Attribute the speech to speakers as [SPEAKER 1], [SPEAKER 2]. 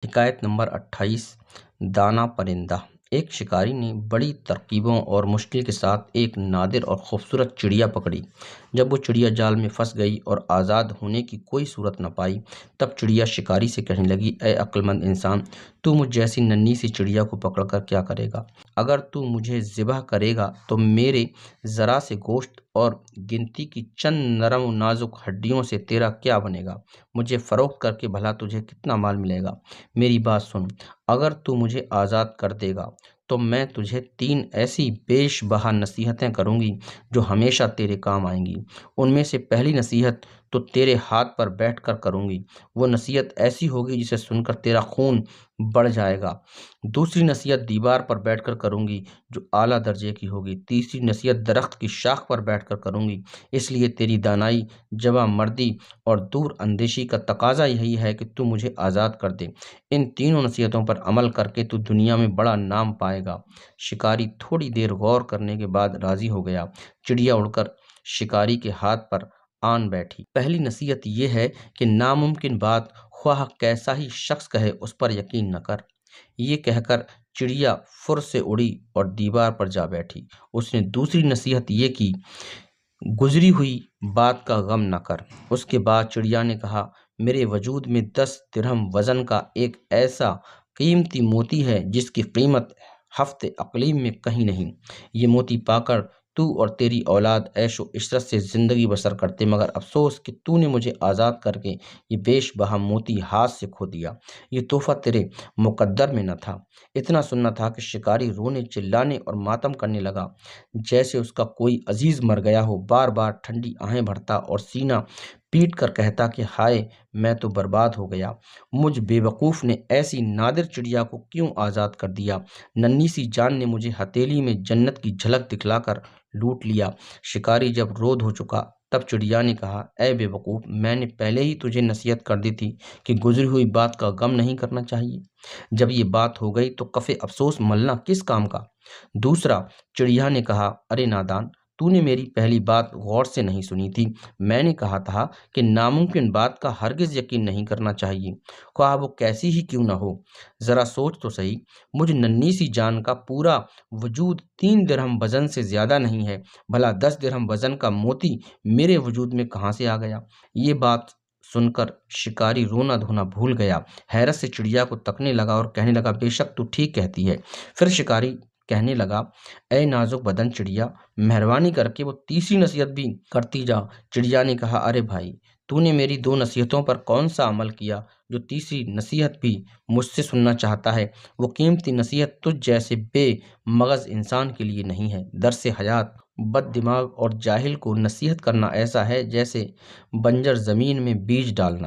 [SPEAKER 1] حکایت نمبر 28 دانا پرندہ۔ ایک شکاری نے بڑی ترکیبوں اور مشکل کے ساتھ ایک نادر اور خوبصورت چڑیا پکڑی۔ جب وہ چڑیا جال میں پھنس گئی اور آزاد ہونے کی کوئی صورت نہ پائی، تب چڑیا شکاری سے کہنے لگی، اے عقل مند انسان، تو مجھ جیسی ننھی سی چڑیا کو پکڑ کر کیا کرے گا؟ اگر تو مجھے ذبح کرے گا تو میرے ذرا سے گوشت اور گنتی کی چند نرم و نازک ہڈیوں سے تیرا کیا بنے گا؟ مجھے فروخت کر کے بھلا تجھے کتنا مال ملے گا؟ میری بات سن، اگر تو مجھے آزاد کر دے گا تو میں تجھے 3 ایسی بیش بہا نصیحتیں کروں گی جو ہمیشہ تیرے کام آئیں گی۔ ان میں سے پہلی نصیحت تو تیرے ہاتھ پر بیٹھ کر کروں گی، وہ نصیحت ایسی ہوگی جسے سن کر تیرا خون بڑھ جائے گا۔ دوسری نصیحت دیوار پر بیٹھ کر کروں گی جو اعلیٰ درجے کی ہوگی۔ تیسری نصیحت درخت کی شاخ پر بیٹھ کر کروں گی۔ اس لیے تیری دانائی، جواں مردی اور دور اندیشی کا تقاضا یہی ہے کہ تو مجھے آزاد کر دے۔ ان تینوں نصیحتوں پر عمل کر کے تو دنیا میں بڑا نام پائے گا۔ شکاری تھوڑی دیر غور کرنے کے بعد راضی ہو گیا۔ چڑیا اڑ کر شکاری کے ہاتھ پر آن بیٹھی۔ پہلی نصیحت یہ ہے کہ ناممکن بات خواہ کیسا ہی شخص کہے اس پر یقین نہ کر۔ یہ کہہ کر چڑیا فر سے اڑی اور دیوار پر جا بیٹھی۔ اس نے دوسری نصیحت یہ کی، گزری ہوئی بات کا غم نہ کر۔ اس کے بعد چڑیا نے کہا، میرے وجود میں 10 درہم وزن کا ایک ایسا قیمتی موتی ہے جس کی قیمت ہفت اقلیم میں کہیں نہیں۔ یہ موتی پا کر تو اور تیری اولاد عیش و عشرت سے زندگی بسر کرتے، مگر افسوس کہ تو نے مجھے آزاد کر کے یہ بیش بہا موتی ہاتھ سے کھو دیا۔ یہ تحفہ تیرے مقدر میں نہ تھا۔ اتنا سننا تھا کہ شکاری رونے چلانے اور ماتم کرنے لگا، جیسے اس کا کوئی عزیز مر گیا ہو۔ بار بار ٹھنڈی آہیں بھرتا اور سینہ پیٹ کر کہتا کہ ہائے، میں تو برباد ہو گیا۔ مجھ بے وقوف نے ایسی نادر چڑیا کو کیوں آزاد کر دیا؟ ننھی سی جان نے مجھے ہتھیلی میں جنت کی جھلک دکھلا کر لوٹ لیا۔ شکاری جب رود ہو چکا تب چڑیا نے کہا، اے بے وقوف، میں نے پہلے ہی تجھے نصیحت کر دی تھی کہ گزری ہوئی بات کا غم نہیں کرنا چاہیے۔ جب یہ بات ہو گئی تو کف افسوس ملنا کس کام کا؟ دوسرا، چڑیا نے کہا، ارے نادان، تو نے میری پہلی بات غور سے نہیں سنی تھی۔ میں نے کہا تھا کہ ناممکن بات کا ہرگز یقین نہیں کرنا چاہیے، خواہ وہ کیسی ہی کیوں نہ ہو۔ ذرا سوچ تو صحیح، مجھ ننھی سی جان کا پورا وجود 3 درہم وزن سے زیادہ نہیں ہے، بھلا 10 درہم وزن کا موتی میرے وجود میں کہاں سے آ گیا؟ یہ بات سن کر شکاری رونا دھونا بھول گیا، حیرت سے چڑیا کو تکنے لگا اور کہنے لگا، بے شک تو ٹھیک کہتی ہے۔ پھر شکاری کہنے لگا، اے نازک بدن چڑیا، مہربانی کر کے وہ تیسری نصیحت بھی کرتی جا۔ چڑیا نے کہا، ارے بھائی، تو نے میری 2 نصیحتوں پر کون سا عمل کیا جو تیسری نصیحت بھی مجھ سے سننا چاہتا ہے؟ وہ قیمتی نصیحت تجھ جیسے بے مغز انسان کے لیے نہیں ہے۔ درس حیات، بد دماغ اور جاہل کو نصیحت کرنا ایسا ہے جیسے بنجر زمین میں بیج ڈالنا۔